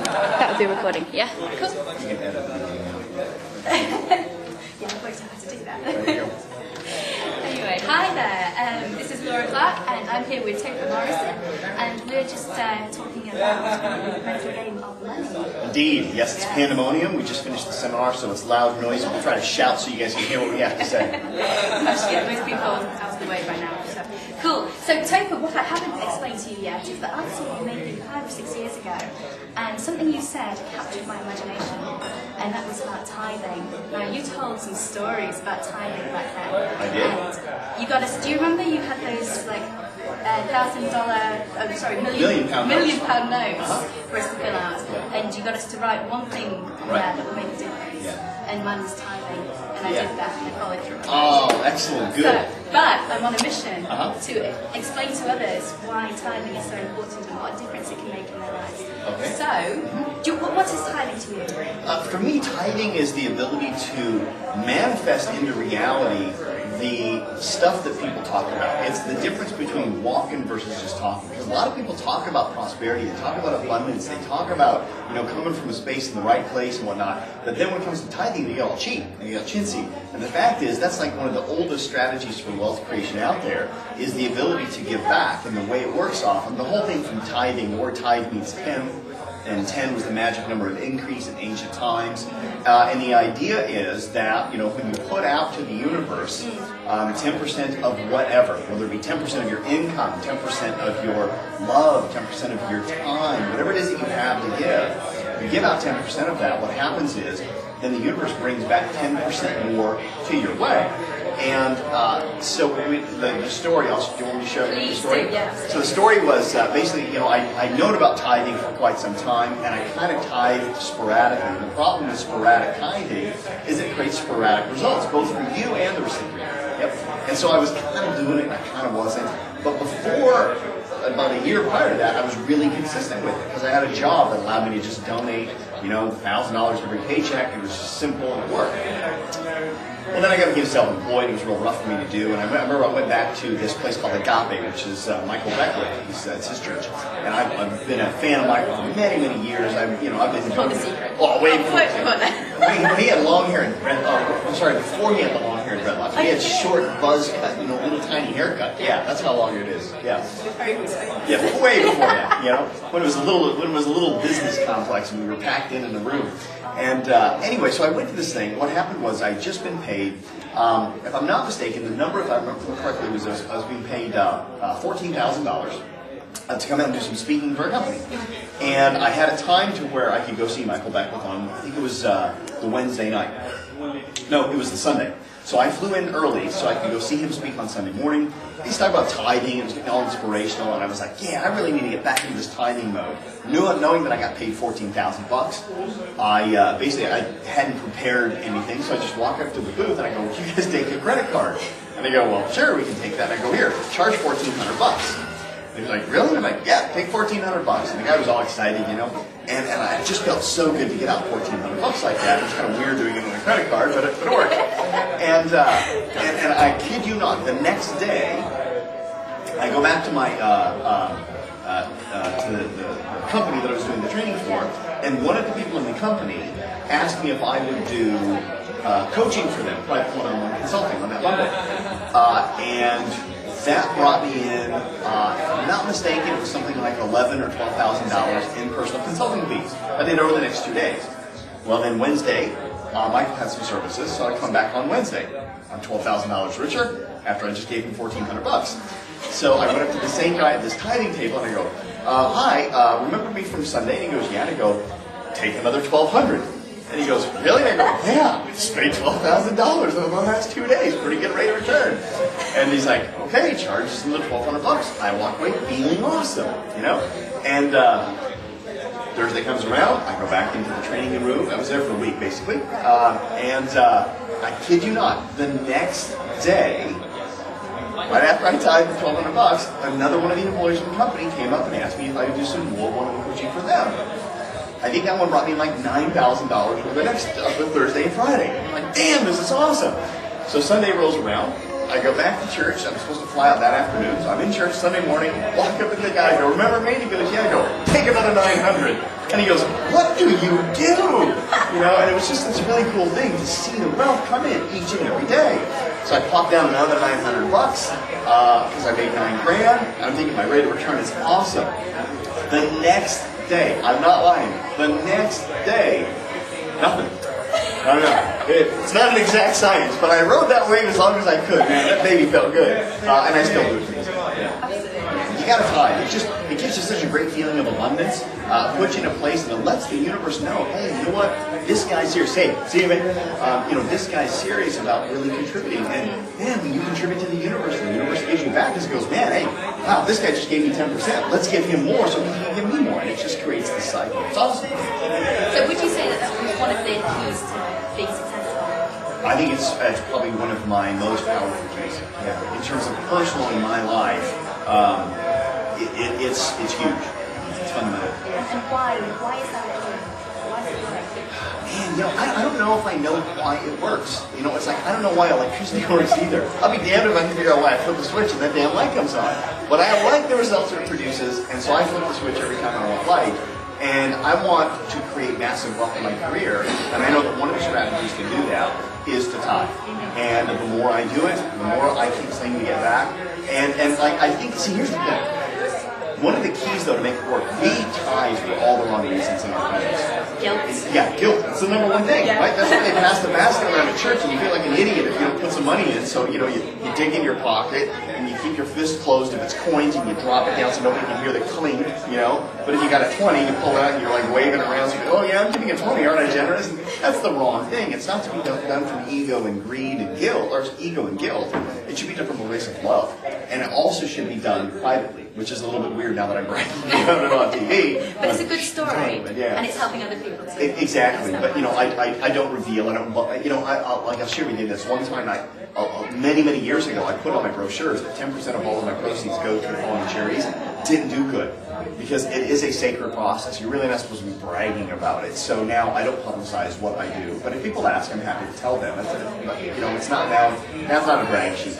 That would be recording, yeah? Cool. Yeah, I've worked out how to do that. Anyway, hi there. This is Laura Clark, and I'm here with Topher Morrison, and we're just talking about the mental game of money. Indeed, yes, it's pandemonium. We just finished the seminar, so it's loud noise. We'll try to shout so you guys can hear what we have to say. Most people out of the way by now. So. Cool. So, Topher, what I haven't explained to you yet is that I saw you maybe 5 or 6 years ago, and something you said captured my imagination, and that was about tithing. Now, you told some stories about tithing back then. I did. And you got us. Do you remember you had those like million pound notes for us to fill out, and you got us to write one thing there that would make a difference. Yeah. And mine was tithing, and I did that, and I followed through. Oh, excellent, good. So, but I'm on a mission to explain to others why tithing is so important and what difference it can make in their lives. Okay. So, what is tithing to you? For me, tithing is the ability to manifest into reality the stuff that people talk about. It's the difference between walking versus just talking. Because a lot of people talk about prosperity, they talk about abundance, they talk about, coming from a space in the right place and whatnot. But then when it comes to tithing, they get all cheap and they get chintzy. And the fact is, that's like one of the oldest strategies for wealth creation out there, is the ability to give back. And the way it works often, the whole thing from tithing, the word tithe means 10. And 10 was the magic number of increase in ancient times. And the idea is that, when you put out to the universe 10% of whatever, whether it be 10% of your income, 10% of your love, 10% of your time, whatever it is that you have to give, you give out 10% of that, what happens is, then the universe brings back 10% more to your way. And so the story, do you want me to show you the story? Please do, yes. So the story was basically, I'd known about tithing for quite some time, and I kind of tithed sporadically. And the problem with sporadic tithing is it creates sporadic results, both for you and the recipient. Yep. And so I was kind of doing it, and I kind of wasn't. But before, about a year prior to that, I was really consistent with it, because I had a job that allowed me to just donate, $1,000 every paycheck. It was just simple and it worked. Well, then I got to get self-employed. It was real rough for me to do. And I remember I went back to this place called Agape, which is Michael Beckwith. It's his church. And I've been a fan of Michael for many, many years. I've been Told the secret. Oh, wait. When he had long hair and before he had the long hair and dreadlocks. He had short buzz cut, little tiny haircut. Yeah, that's how long it is. Yeah. Yeah, way before that, when it was a little business complex and we were packed in a room. And anyway, so I went to this thing. What happened was I'd just been paid, if I'm not mistaken, the number, if I remember correctly, was I was being paid $14,000 to come out and do some speaking for a company. And I had a time to where I could go see Michael Beckwith on, I think it was the Wednesday night. No, it was the Sunday. So I flew in early so I could go see him speak on Sunday morning. He started about tithing, it was getting all inspirational, and I was like, yeah, I really need to get back into this tithing mode. Knowing that I got paid $14,000, I hadn't prepared anything, so I just walk up to the booth and I go, well, you guys take a credit card? And they go, well, sure, we can take that. And I go, here, charge $1,400. And he's like, really? I'm like, yeah, take $1,400. And the guy was all excited, and I just felt so good to get out $1,400 like that. It was kind of weird doing it on a credit card, but it worked. And I kid you not, the next day, I go back to my to the company that I was doing the training for, and one of the people in the company asked me if I would do coaching for them, private one-on-one consulting on that Monday, and that brought me in, if I'm not mistaken, it was something like $11,000 or $12,000 in personal consulting fees. I did it over the next 2 days. Well, then Wednesday, Michael had some services, so I come back on Wednesday. I'm $12,000 richer after I just gave him $1,400. So I went up to the same guy at this tithing table and I go, hi, remember me from Sunday? And he goes, yeah. And I go, take another $1,200. And he goes, really? And I go, yeah, I just paid $12,000 in the last 2 days. Pretty good rate of return. And he's like, okay, charge us another $1,200. I walk away feeling awesome, And Thursday comes around, I go back into the training room. I was there for a week, basically. I kid you not, the next day, right after I tied the $1,200, another one of the employees from the company came up and asked me if I would do some more one-on-one coaching for them. I think that one brought me like $9,000 for the next Thursday and Friday. I'm like, damn, this is awesome. So Sunday rolls around. I go back to church. I'm supposed to fly out that afternoon. So I'm in church Sunday morning, walk up to the guy, I go, remember me? And he goes, yeah. I go, take another $900. And he goes, what do you do? You know, and it was just this really cool thing to see the wealth come in each and every day. So I popped down another $900 because I made $9,000. And I'm thinking my rate of return is awesome. The next day, I'm not lying, the next day, nothing. I don't know. It's not an exact science, but I rode that wave as long as I could. Man, that baby felt good, and I still do it. You gotta tithe. It gives you such a great feeling of abundance. Puts you in a place and it lets the universe know, hey, you know what? This guy's serious. Hey, Stephen, this guy's serious about really contributing. And man, when you contribute to the universe gives you back because it goes, man, hey, wow, this guy just gave me 10%. Let's give him more so he can give me more. And it just creates this cycle. It's awesome. So would you say that was one of the keys to being successful? I think it's probably one of my most powerful keys. Yeah. In terms of personal in my life, it's huge. It's fundamental. And why? Why is that important? Why does it work? Man, I don't know if I know why it works. It's like I don't know why electricity works either. I'll be damned if I can figure out why I flip the switch and that damn light comes on. But I like the results it produces, and so I flip the switch every time I want light. And I want to create massive wealth in my career, and I know that one of the strategies to do that is to tithe. And the more I do it, the more I keep saying to get back. And I think, here's the thing. One of the keys, though, to make it work, we tithe for all the wrong reasons in our countries. Guilt. Yeah, guilt. That's the number one thing, right? That's why they pass the basket around at church, and you feel like an idiot if you don't put some money in. So, you dig in your pocket, and you keep your fist closed if it's coins, and you drop it down so nobody can hear the clink, But if you got a 20, you pull it out, and you're like waving around, so you go, oh yeah, I'm giving a 20, aren't I generous? And that's the wrong thing. It's not to be done from ego and greed and guilt, or ego and guilt. It should be done from a place of love. And it also should be done privately, which is a little bit weird now that I'm bragging about it on TV. But it's a good story, and it's helping other people too. Exactly, but I don't reveal. I'll share with you this. One time, many years ago, I put on my brochures that 10% of all of my proceeds go to the following charities. Didn't do good because it is a sacred process. You're really not supposed to be bragging about it. So now I don't publicize what I do. But if people ask, I'm happy to tell them. It's not now. That's not a brag sheet.